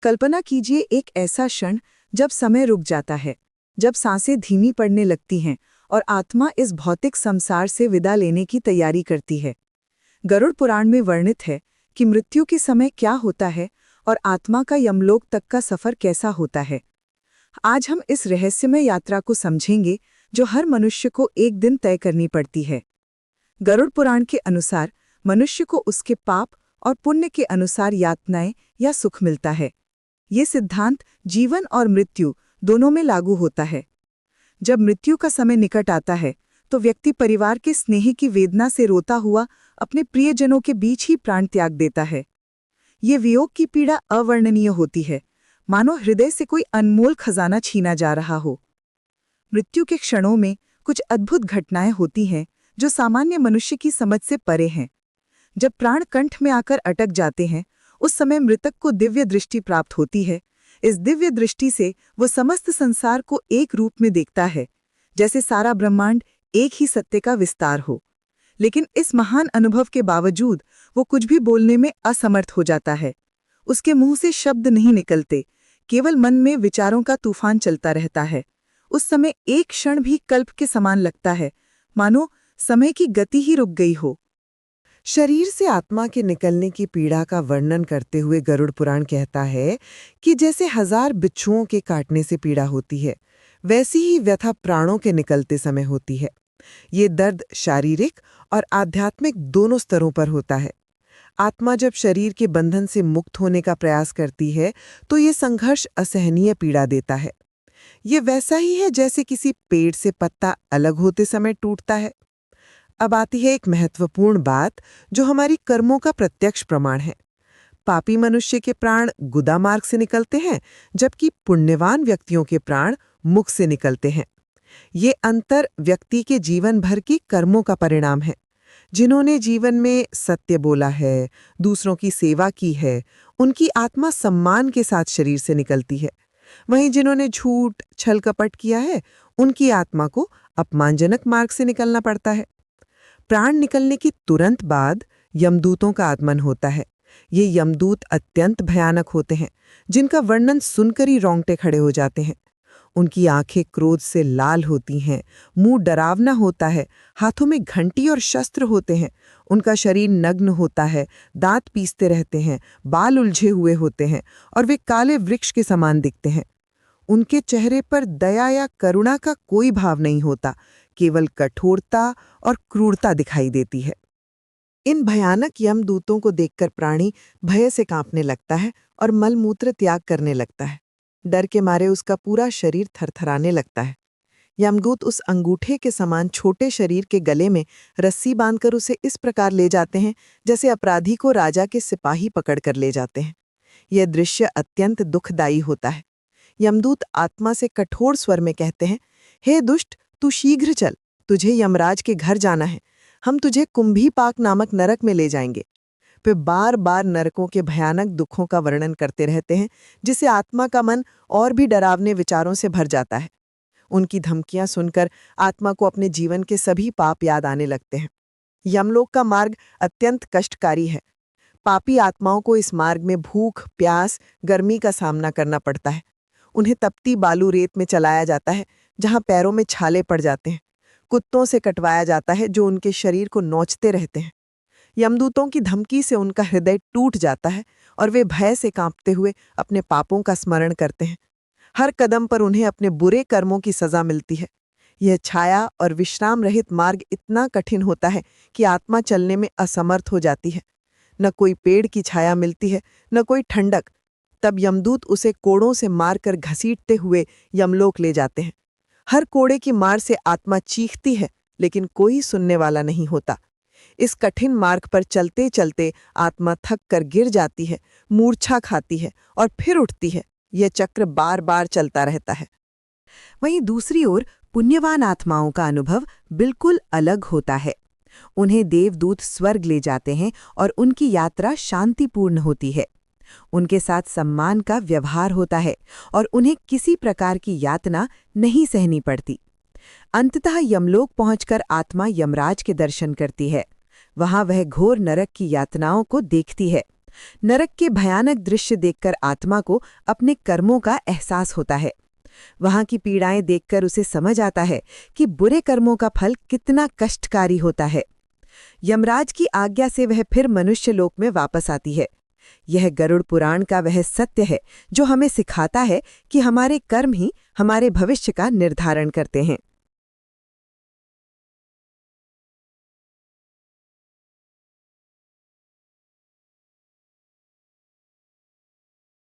कल्पना कीजिए एक ऐसा क्षण जब समय रुक जाता है, जब सांसें धीमी पड़ने लगती हैं और आत्मा इस भौतिक संसार से विदा लेने की तैयारी करती है। गरुड़ पुराण में वर्णित है कि मृत्यु के समय क्या होता है और आत्मा का यमलोक तक का सफर कैसा होता है। आज हम इस रहस्यमय यात्रा को समझेंगे जो हर मनुष्य को एक दिन तय करनी पड़ती है। गरुड़ पुराण के अनुसार मनुष्य को उसके पाप और पुण्य के अनुसार यातनाएं या सुख मिलता है। ये सिद्धांत जीवन और मृत्यु दोनों में लागू होता है। जब मृत्यु का समय निकट आता है तो व्यक्ति परिवार के स्नेह की वेदना से रोता हुआ अपने प्रियजनों के बीच ही प्राण त्याग देता है। ये वियोग की पीड़ा अवर्णनीय होती है, मानो हृदय से कोई अनमोल खजाना छीना जा रहा हो। मृत्यु के क्षणों में कुछ अद्भुत घटनाएं होती हैं जो सामान्य मनुष्य की समझ से परे हैं। जब प्राण कंठ में आकर अटक जाते हैं, उस समय मृतक को दिव्य दृष्टि प्राप्त होती है। इस दिव्य दृष्टि से वो समस्त संसार को एक रूप में देखता है, जैसे सारा ब्रह्मांड एक ही सत्य का विस्तार हो। लेकिन इस महान अनुभव के बावजूद वो कुछ भी बोलने में असमर्थ हो जाता है। उसके मुंह से शब्द नहीं निकलते, केवल मन में विचारों का तूफान चलता रहता है। उस समय एक क्षण भी कल्प के समान लगता है, मानो समय की गति ही रुक गई हो। शरीर से आत्मा के निकलने की पीड़ा का वर्णन करते हुए गरुड़ पुराण कहता है कि जैसे 1000 बिच्छुओं के काटने से पीड़ा होती है, वैसी ही व्यथा प्राणों के निकलते समय होती है। ये दर्द शारीरिक और आध्यात्मिक दोनों स्तरों पर होता है। आत्मा जब शरीर के बंधन से मुक्त होने का प्रयास करती है तो ये संघर्ष असहनीय पीड़ा देता है। ये वैसा ही है जैसे किसी पेड़ से पत्ता अलग होते समय टूटता है। अब आती है एक महत्वपूर्ण बात जो हमारी कर्मों का प्रत्यक्ष प्रमाण है। पापी मनुष्य के प्राण गुदा मार्ग से निकलते हैं, जबकि पुण्यवान व्यक्तियों के प्राण मुख से निकलते हैं। ये अंतर व्यक्ति के जीवन भर की कर्मों का परिणाम है। जिन्होंने जीवन में सत्य बोला है, दूसरों की सेवा की है, उनकी आत्मा सम्मान के साथ शरीर से निकलती है। वहीं जिन्होंने झूठ, छल कपट किया है, उनकी आत्मा को अपमानजनक मार्ग से निकलना पड़ता है। प्राण निकलने की तुरंत बाद यमदूतों का आगमन होता है। ये यमदूत अत्यंत भयानक होते हैं, जिनका वर्णन सुनकर ही रोंगटे खड़े हो जाते हैं। उनकी आंखें क्रोध से लाल होती हैं, मुंह डरावना होता है, हाथों में घंटी और शस्त्र होते हैं। उनका शरीर नग्न होता है, दांत पीसते रहते हैं, बाल उलझे हुए होते हैं और वे काले वृक्ष के समान दिखते हैं। उनके चेहरे पर दया या करुणा का कोई भाव नहीं होता, केवल कठोरता और क्रूरता दिखाई देती है। इन भयानक यमदूतों को देखकर प्राणी भय से कांपने लगता है और मलमूत्र त्याग करने लगता है। डर के मारे उसका पूरा शरीर थरथराने लगता है। यमदूत उस अंगूठे के समान छोटे शरीर के गले में रस्सी बांधकर उसे इस प्रकार ले जाते हैं जैसे अपराधी को राजा के सिपाही पकड़कर ले जाते हैं। यह दृश्य अत्यंत दुखदायी होता है। यमदूत आत्मा से कठोर स्वर में कहते हैं, हे दुष्ट, तू शीघ्र चल, तुझे यमराज के घर जाना है। हम तुझे कुंभीपाक नामक नरक में ले जाएंगे। वे बार बार नरकों के भयानक दुखों का वर्णन करते रहते हैं, जिससे आत्मा का मन और भी डरावने विचारों से भर जाता है। उनकी धमकियां सुनकर आत्मा को अपने जीवन के सभी पाप याद आने लगते हैं। यमलोक का मार्ग अत्यंत कष्टकारी है। पापी आत्माओं को इस मार्ग में भूख, प्यास, गर्मी का सामना करना पड़ता है। उन्हें तपती बालू रेत में चलाया जाता है, जहां पैरों में छाले पड़ जाते हैं। कुत्तों से कटवाया जाता है, जो उनके शरीर को नोचते रहते हैं। यमदूतों की धमकी से उनका हृदय टूट जाता है और वे भय से कांपते हुए अपने पापों का स्मरण करते हैं। हर कदम पर उन्हें अपने बुरे कर्मों की सजा मिलती है। यह छाया और विश्राम रहित मार्ग इतना कठिन होता है कि आत्मा चलने में असमर्थ हो जाती है। न कोई पेड़ की छाया मिलती है, न कोई ठंडक। तब यमदूत उसे कोड़ों से मारकर घसीटते हुए यमलोक ले जाते हैं। हर कोड़े की मार से आत्मा चीखती है, लेकिन कोई सुनने वाला नहीं होता। इस कठिन मार्ग पर चलते चलते आत्मा थक कर गिर जाती है, मूर्छा खाती है और फिर उठती है। यह चक्र बार बार चलता रहता है। वहीं दूसरी ओर पुण्यवान आत्माओं का अनुभव बिल्कुल अलग होता है। उन्हें देवदूत स्वर्ग ले जाते हैं और उनकी यात्रा शांतिपूर्ण होती है। उनके साथ सम्मान का व्यवहार होता है और उन्हें किसी प्रकार की यातना नहीं सहनी पड़ती। अंततः यमलोक पहुंचकर आत्मा यमराज के दर्शन करती है। वहां वह घोर नरक की यातनाओं को देखती है। नरक के भयानक दृश्य देखकर आत्मा को अपने कर्मों का एहसास होता है। वहां की पीड़ाएं देखकर उसे समझ आता है कि बुरे कर्मों का फल कितना कष्टकारी होता है। यमराज की आज्ञा से वह फिर मनुष्य लोक में वापस आती है। यह गरुड़ पुराण का वह सत्य है जो हमें सिखाता है कि हमारे कर्म ही हमारे भविष्य का निर्धारण करते हैं।